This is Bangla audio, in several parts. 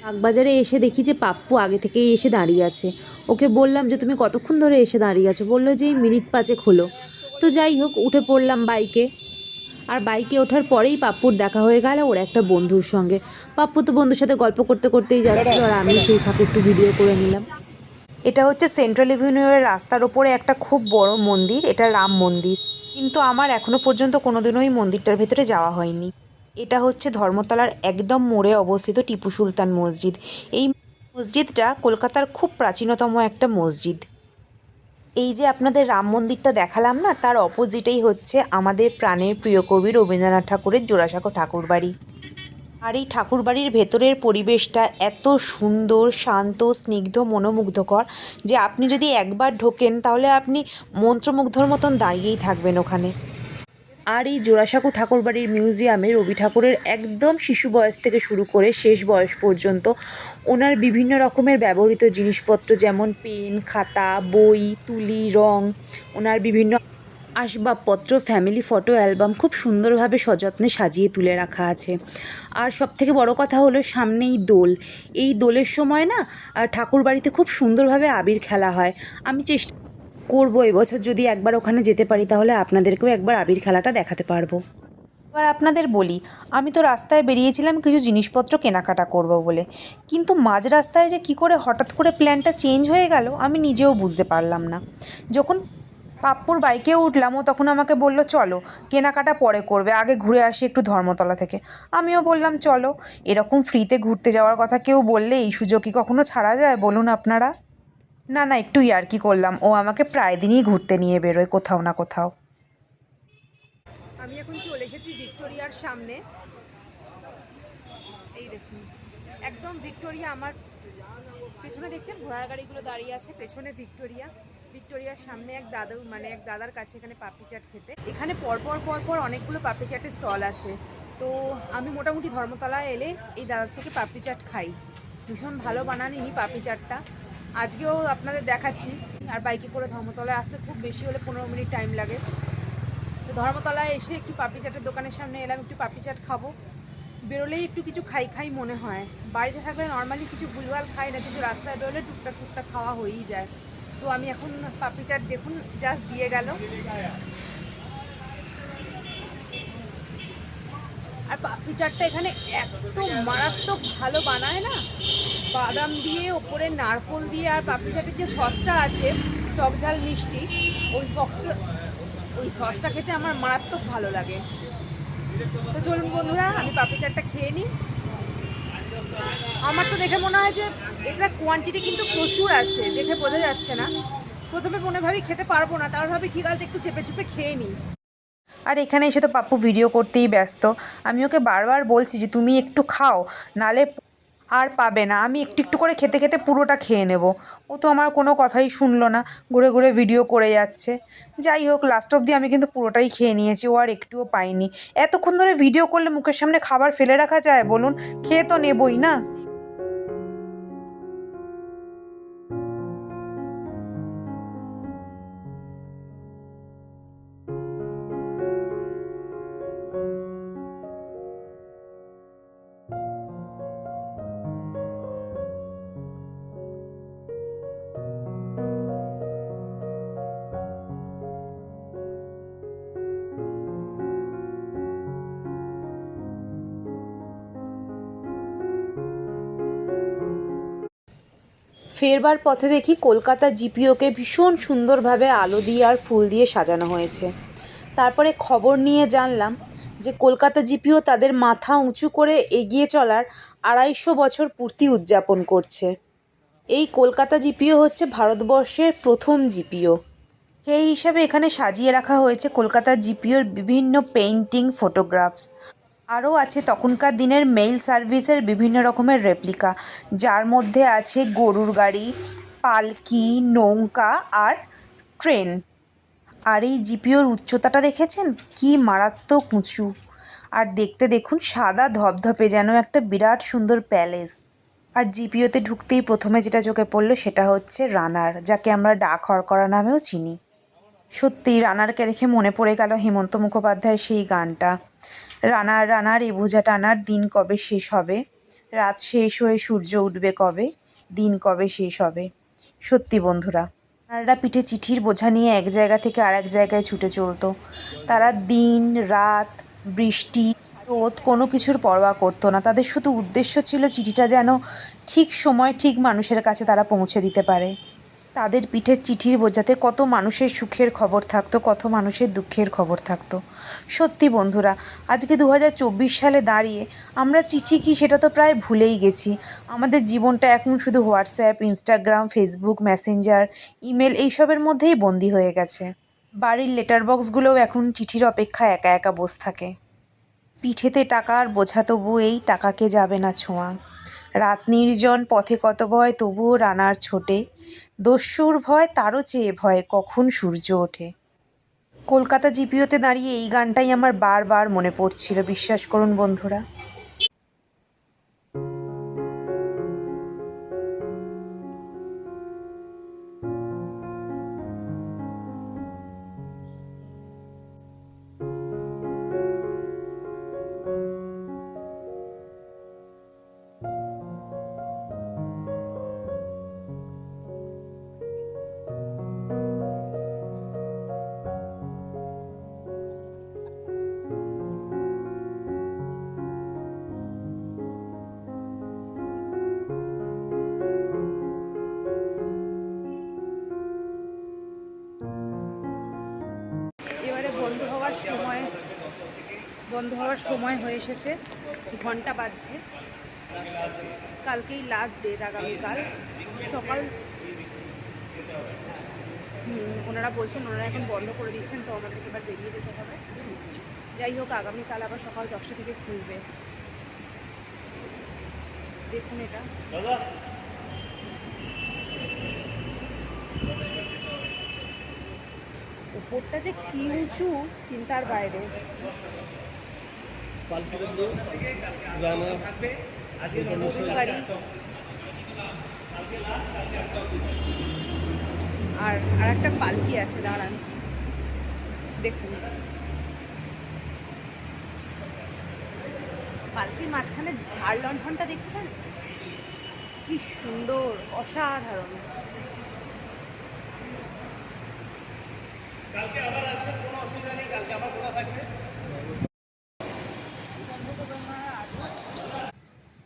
বাগবাজারে এসে দেখি যে পাপ্পু আগে থেকেই এসে দাঁড়িয়ে আছে। ওকে বললাম যে তুমি কতক্ষণ ধরে এসে দাঁড়িয়ে আছো? বললো যে এই মিনিট 5 হলো। তো যাই হোক, উঠে পড়লাম বাইকে। আর বাইকে ওঠার পরেই পাপ্পুর দেখা হয়ে গেল ওর একটা বন্ধুর সঙ্গে। পাপ্পু তো বন্ধুর সাথে গল্প করতে করতেই যাচ্ছিল, আর আমি সেই ফাঁকে একটু ভিডিও করে নিলাম। এটা হচ্ছে সেন্ট্রাল এভিনিউয়ের রাস্তার ওপরে একটা খুব বড় মন্দির, এটা রাম মন্দির। কিন্তু আমার এখনো পর্যন্ত কোনোদিনও এই মন্দিরটার ভেতরে যাওয়া হয়নি। এটা হচ্ছে ধর্মতলার একদম মোড়ে অবস্থিত টিপু সুলতান মসজিদ। এই মসজিদটা কলকাতার খুব প্রাচীনতম একটা মসজিদ। এই যে আপনাদের রাম মন্দিরটা দেখালাম না, তার অপোজিটেই হচ্ছে আমাদের প্রাণের প্রিয় কবি রবীন্দ্রনাথ ঠাকুরের জোড়াসাঁকো ঠাকুরবাড়ি। আর এই ঠাকুরবাড়ির ভেতরের পরিবেশটা এত সুন্দর, শান্ত, স্নিগ্ধ, মনোমুগ্ধকর যে আপনি যদি একবার ঢোকেন তাহলে আপনি মন্ত্রমুগ্ধর মতন দাঁড়িয়েই থাকবেন ওখানে। আর এই জোড়াসাঁকো ঠাকুরবাড়ির মিউজিয়ামে রবি ঠাকুরের একদম শিশু বয়স থেকে শুরু করে শেষ বয়স পর্যন্ত ওনার বিভিন্ন রকমের ব্যবহৃত জিনিসপত্র, যেমন পেন, খাতা, বই, তুলি, রং, ওনার বিভিন্ন আসবাবপত্র, ফ্যামিলি ফটো অ্যালবাম খুব সুন্দরভাবে সযত্নে সাজিয়ে তুলে রাখা আছে। আর সবথেকে বড় কথা হলো সামনেই দোল। এই দোলের সময় না ঠাকুর বাড়িতে খুব সুন্দরভাবে আবির খেলা হয়। আমি চেষ্টা করব এবছর যদি একবার ওখানে যেতে পারি তাহলে আপনাদেরকেও একবার আবির খেলাটা দেখাতে পারবো। এবার আপনাদের বলি, আমি তো রাস্তায় বেরিয়েছিলাম কিছু জিনিসপত্র কেনাকাটা করব বলে, কিন্তু মাঝ রাস্তায় যে কী করে হঠাৎ করে প্ল্যানটা চেঞ্জ হয়ে গেল আমি নিজেও বুঝতে পারলাম না। যখন পাপ্পুর বাইকে উঠলাম ও তখন আমাকে বলল চলো কেনাকাটা পরে করবে, আগে ঘুরে আসি একটু ধর্মতলা থেকে। আমিও বললাম চলো। এরকম ফ্রিতে ঘুরতে যাওয়ার কথা কেউ বললে এই সুযোগ কি কখনো ছাড়া যায় বলুন আপনারা? না না, একটু ইয়ার্কি করলাম, ও আমাকে প্রায় দিনই ঘুরতে নিয়ে বেরোয় কোথাও না কোথাও। আমি এখন চলে এসেছি ভিক্টোরিয়ার সামনে। এই দেখুন, একদম ভিক্টোরিয়া আমার পেছনে দেখছেন ঘোড়ার গাড়িগুলো দাঁড়িয়ে আছে, পেছনে ভিক্টোরিয়া। ভিক্টোরিয়ার সামনে এক দাদার কাছে এখানে পাপড়ি চাট খেতে। এখানে পরপর অনেকগুলো পাপড়ি চাটের স্টল আছে। তো আমি মোটামুটি ধর্মতলায় এলে এই দাদার থেকে পাপড়ি চাট খাই। ভীষণ ভালো বানান ইনি পাপড়ি চাটটা। আজকেও আপনাদের দেখাচ্ছি। আর বাইকে করে ধর্মতলায় আসতে খুব বেশি হলে 15 মিনিট টাইম লাগে। তো ধর্মতলায় এসে একটু পাপড়ি চাটের দোকানের সামনে এলাম, একটু পাপড়ি চাট খাবো। বেরোলেই একটু কিছু খাই মনে হয়। বাড়িতে থাকলে নর্মালি কিছু ভুলভাল খাই না, কিন্তু রাস্তায় বেরোলে টুকটাক খাওয়া হয়েই যায়। তো আমি এখন পাপড়ি চাট দেখুন জাস্ট দিয়ে গেল। আর পাপড়ি চাটটা এখানে এত মারাত্মক ভালো বানায় না, বাদাম দিয়ে ওপরে নারকোল দিয়ে, আর পাপড়ি চাটের যে সসটা আছে টক ঝাল মিষ্টি, ওই সসটা খেতে আমার মারাত্মক ভালো লাগে। তো চলুন বন্ধুরা, আমি পাপড়ি চাটটা খেয়ে নিই। আমার তো দেখে মনে হয় যে এটা কোয়ান্টিটি কিন্তু প্রচুর আছে, দেখে বোঝা যাচ্ছে না। প্রথমে মনে ভাবি খেতে পারবো না, তারপর ভাবি ঠিক আছে একটু চেপে চেপে খেয়ে নিই। আর এখানে এসে তো পাপ্পু ভিডিও করতেই ব্যস্ত। আমি ওকে বারবার বলছি যে তুমি একটু খাও, নালে আর পাবে না। আমি একটু একটু করে খেতে খেতে পুরোটা খেয়ে নেব। ও তো আমার কোনো কথাই শুনলো না, ঘুরে ঘুরে ভিডিও করে যাচ্ছে। যাই হোক, লাস্ট অবধি আমি কিন্তু পুরোটাই খেয়ে নিয়েছি, ও আর একটুও পাইনি। এতক্ষণ ধরে ভিডিও করলে মুখের সামনে খাবার ফেলে রাখা যায় বলুন? খেয়ে তো নেবই না। ফেরবার পথে দেখি কলকাতা জিপিওকে ভীষণ সুন্দরভাবে আলো দিয়ে আর ফুল দিয়ে সাজানো হয়েছে। তারপরে খবর নিয়ে জানলাম যে কলকাতা জিপিও তাদের মাথা উঁচু করে এগিয়ে চলার 250 বছর পূর্তি উদযাপন করছে। এই কলকাতা জিপিও হচ্ছে ভারতবর্ষের প্রথম জিপিও। সেই হিসাবে এখানে সাজিয়ে রাখা হয়েছে কলকাতা জিপিওর বিভিন্ন পেইন্টিং, ফটোগ্রাফস। আরও আছে তখনকার দিনের মেইল সার্ভিসের বিভিন্ন রকমের রেপ্লিকা, যার মধ্যে আছে গরুর গাড়ি, পালকি, নৌকা আর ট্রেন। আর এই জিপিওর উচ্চতাটা দেখেছেন কি মারাত্মক উঁচু। আর দেখতে দেখুন সাদা ধপধপে, যেন একটা বিরাট সুন্দর প্যালেস। আর জিপিওতে ঢুকতেই প্রথমে যেটা চোখে পড়লো সেটা হচ্ছে রানার, যাকে আমরা ডাক হরকরা নামেও চিনি। সত্যি রানারকে দেখে মনে পড়ে গেল হেমন্ত মুখোপাধ্যায়ের সেই গানটা, রানার রানার এ বোঝা টানার দিন কবে শেষ হবে, রাত শেষ হয়ে সূর্য উঠবে কবে, দিন কবে শেষ হবে। সত্যি বন্ধুরা, তারা পিঠে চিঠির বোঝা নিয়ে এক জায়গা থেকে আরেক জায়গায় ছুটে চলতো। তারা দিন রাত বৃষ্টি রোদ কোনো কিছুর পরোয়া করতো না। তাদের শুধু উদ্দেশ্য ছিল চিঠিটা যেন ঠিক সময় ঠিক মানুষের কাছে তারা পৌঁছে দিতে পারে। তাদের পিঠের চিঠির বোঝাতে কত মানুষের সুখের খবর থাকতো, কত মানুষের দুঃখের খবর থাকতো। সত্যি বন্ধুরা, আজকে 2024 সালে দাঁড়িয়ে আমরা চিঠি কী সেটা তো প্রায় ভুলেই গেছি। আমাদের জীবনটা এখন শুধু WhatsApp, Instagram, Facebook, Messenger, email এইসবের মধ্যেই বন্দি হয়ে গেছে। বাড়ির লেটার বক্সগুলোও এখন চিঠির অপেক্ষায় একা একা বসে থাকে। পিঠেতে টাকার বোঝা তবু এই টাকাকে যাবে না ছোঁয়া। রাত নির্জন পথে কত ভয় তবুও রানার ছোটে, দস্যুর ভয় তারও চেয়ে ভয় কখন সূর্য ওঠে। কলকাতা জিপিওতে দাঁড়িয়ে এই গানটাই আমার বারবার মনে পড়ছিল, বিশ্বাস করুন বন্ধুরা। এবারে বন্ধ হওয়ার সময় হয়ে এসেছে, ঘন্টা বাজছে। কালকেই লাস্ট ডেট, আগামীকাল সকাল। ওনারা বলছেন ওনারা এখন বন্ধ করে দিচ্ছেন, তো আমাদেরকে এবার বেরিয়ে যেতে হবে। যাই হোক, আগামীকাল আবার সকাল 10টা থেকে খুলবে। দেখুন এটা উপরটা যে কি উঁচু, চিন্তার বাইরে। গাড়ি আর একটা পালকি আছে, দাঁড়ান দেখুন। পালকির মাঝখানে ঝাড় লণ্ঠনটা দেখছেন, কি সুন্দর, অসাধারণ।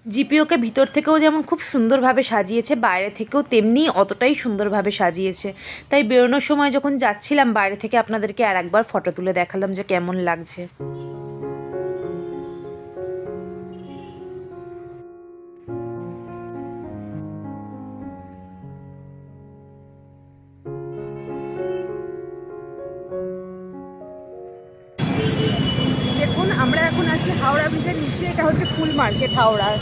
জিপিওকে ভিতর থেকেও যেমন খুব সুন্দরভাবে সাজিয়েছে, বাইরে থেকেও তেমনি অতটাই সুন্দরভাবে সাজিয়েছে। তাই বেরোনোর সময় যখন যাচ্ছিলাম বাইরে থেকে আপনাদেরকে আর একবার ফটো তুলে দেখালাম যে কেমন লাগছে। দেখুন, আমরা এখন আছি হাওড়া ব্রিজের নিচে। এটা হচ্ছে ফুল মার্কেট হাওড়ার।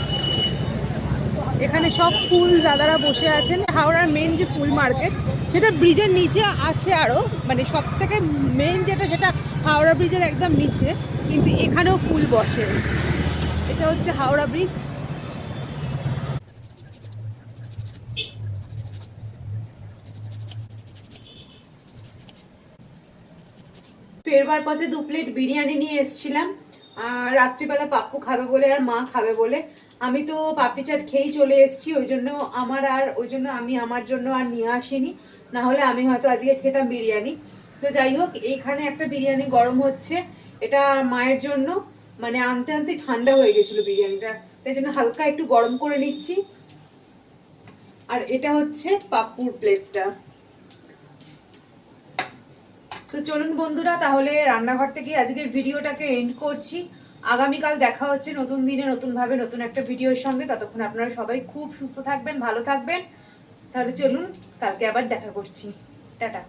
এখানে সব ফুল দাদারা বসে আছেন। হাওড়ার মেন যে ফুল মার্কেট সেটা ব্রিজের নিচে আছে আরও, মানে সব থেকে মেন যেটা সেটা হাওড়া ব্রিজের একদম নিচে, কিন্তু এখানেও ফুল বসে। এটা হচ্ছে হাওড়া ব্রিজ। ফেরবার পথে 2 প্লেট বিরিয়ানি নিয়ে এসেছিলাম, আর রাত্রিবেলা পাপ্পু খাবে বলে আর মা খাবে বলে। আমি তো পাপড়ি চাট খেয়েই চলে এসেছি, ওই জন্য আমি আমার জন্য আর নিয়ে আসিনি, না হলে আমি হয়তো আজকে খেতাম বিরিয়ানি। তো যাই হোক, এইখানে একটা বিরিয়ানি গরম হচ্ছে, এটা মায়ের জন্য, মানে আনতে আনতে ঠান্ডা হয়ে গেছিল বিরিয়ানিটা, তাই জন্য হালকা একটু গরম করে নিচ্ছি। আর এটা হচ্ছে পাপ্পুর প্লেটটা। তো চলুন বন্ধুরা, তাহলে রান্নাঘর থেকে আজকের ভিডিওটাকে এন্ড করছি। আগামীকাল দেখা হচ্ছে নতুন দিনে নতুনভাবে নতুন একটা ভিডিওর সঙ্গে। ততক্ষণ আপনারা সবাই খুব সুস্থ থাকবেন, ভালো থাকবেন। তাহলে চলুন, কালকে আবার দেখা করছি। টাটা।